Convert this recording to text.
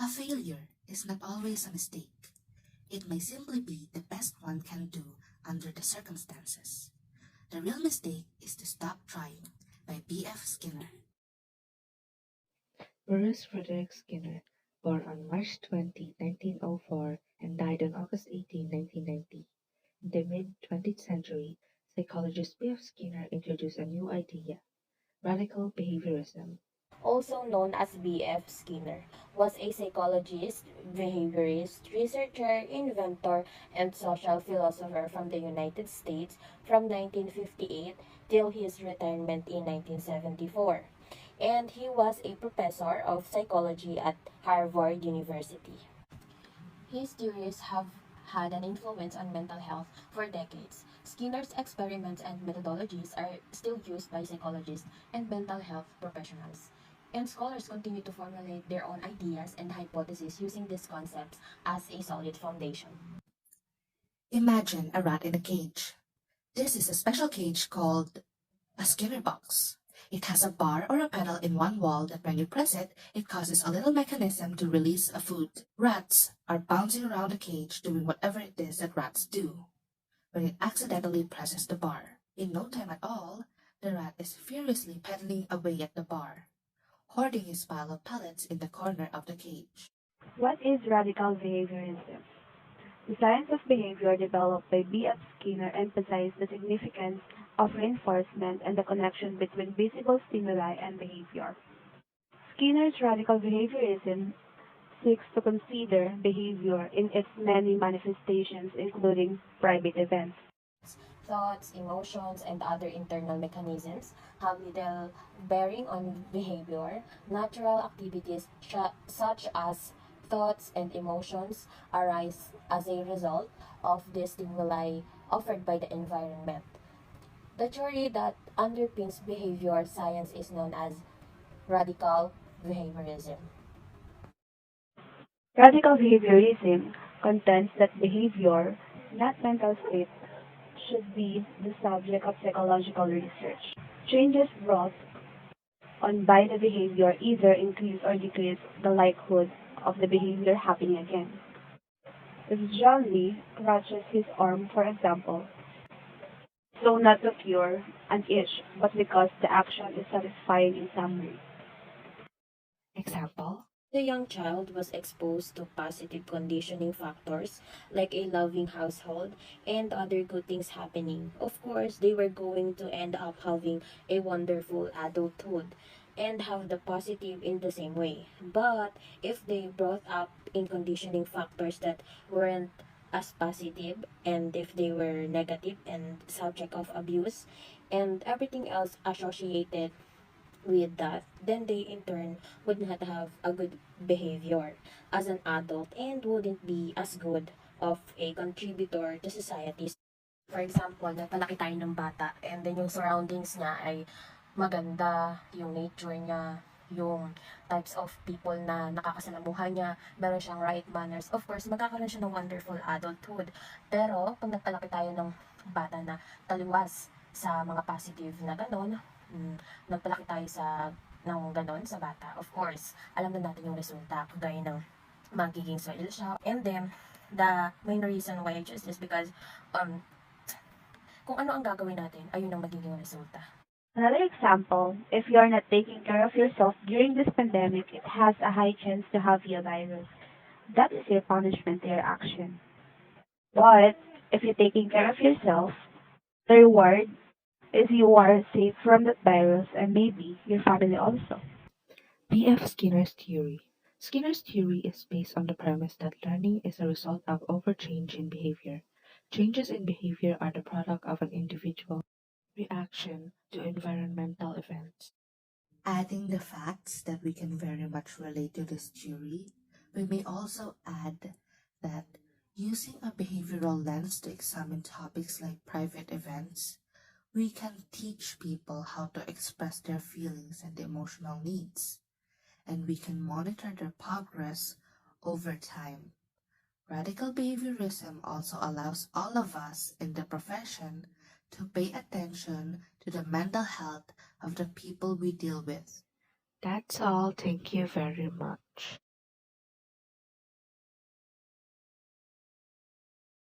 A failure is not always a mistake. It may simply be the best one can do under the circumstances. The real mistake is to stop trying by B.F. Skinner. Bruce Frederick Skinner, born on March 20, 1904, and died on August 18, 1990. In the mid-20th century, psychologist B.F. Skinner introduced a new idea, radical behaviorism. Also known as B.F. Skinner, was a psychologist, behaviorist, researcher, inventor, and social philosopher from the United States from 1958 till his retirement in 1974. And he was a professor of psychology at Harvard University. His theories have had an influence on mental health for decades. Skinner's experiments and methodologies are still used by psychologists and mental health professionals. And scholars continue to formulate their own ideas and hypotheses using these concepts as a solid foundation. Imagine a rat in a cage. This is a special cage called a Skinner box. It has a bar or a pedal in one wall that when you press it, it causes a little mechanism to release a food. Rats are bouncing around the cage doing whatever it is that rats do. When it accidentally presses the bar, in no time at all, the rat is furiously pedaling away at the bar, hoarding his pile of pellets in the corner of the cage. What is radical behaviorism? The science of behavior developed by B.F. Skinner emphasized the significance of reinforcement and the connection between visible stimuli and behavior. Skinner's radical behaviorism seeks to consider behavior in its many manifestations, including private events. Thoughts, emotions, and other internal mechanisms have little bearing on behavior. Natural activities such as thoughts and emotions arise as a result of the stimuli offered by the environment. The theory that underpins behavior science is known as radical behaviorism. Radical behaviorism contends that behavior, not mental state, should be the subject of psychological research. Changes brought on by the behavior either increase or decrease the likelihood of the behavior happening again. If John Lee crutches his arm, for example, so not to cure an itch, but because the action is satisfying in some way. Example, The young child was exposed to positive conditioning factors like a loving household and other good things happening. Of course, they were going to end up having a wonderful adulthood and have the positive in the same way. But if they brought up in conditioning factors that weren't as positive, and if they were negative and subject of abuse and everything else associated with that, then they in turn would not have a good behavior as an adult and wouldn't be as good of a contributor to society. For example, nagpalaki tayo ng bata and then yung surroundings niya ay maganda, yung nature niya, yung types of people na nakakasalamuhan niya, meron siyang right manners. Of course, magkakaroon siya ng wonderful adulthood. Pero, pag nagpalaki tayo ng bata na taliwas sa mga positive na ganon, nagpalaki tayo ng ganon sa bata, of course, alam na natin yung resulta, kagaya ng magiging soil siya. And then, the main reason why I choose this because, kung ano ang gagawin natin, ayun ang magiging resulta. Another example, if you are not taking care of yourself during this pandemic, it has a high chance to have your virus. That is your punishment to your action. But if you're taking care of yourself, the reward is you are safe from that virus and maybe your family also. B.F. Skinner's theory. Skinner's theory is based on the premise that learning is a result of overchange in behavior. Changes in behavior are the product of an individual reaction to environmental events. Adding the facts that we can very much relate to this theory, we may also add that using a behavioral lens to examine topics like private events, we can teach people how to express their feelings and emotional needs, and we can monitor their progress over time. Radical behaviorism also allows all of us in the profession to pay attention to the mental health of the people we deal with. That's all. Thank you very much.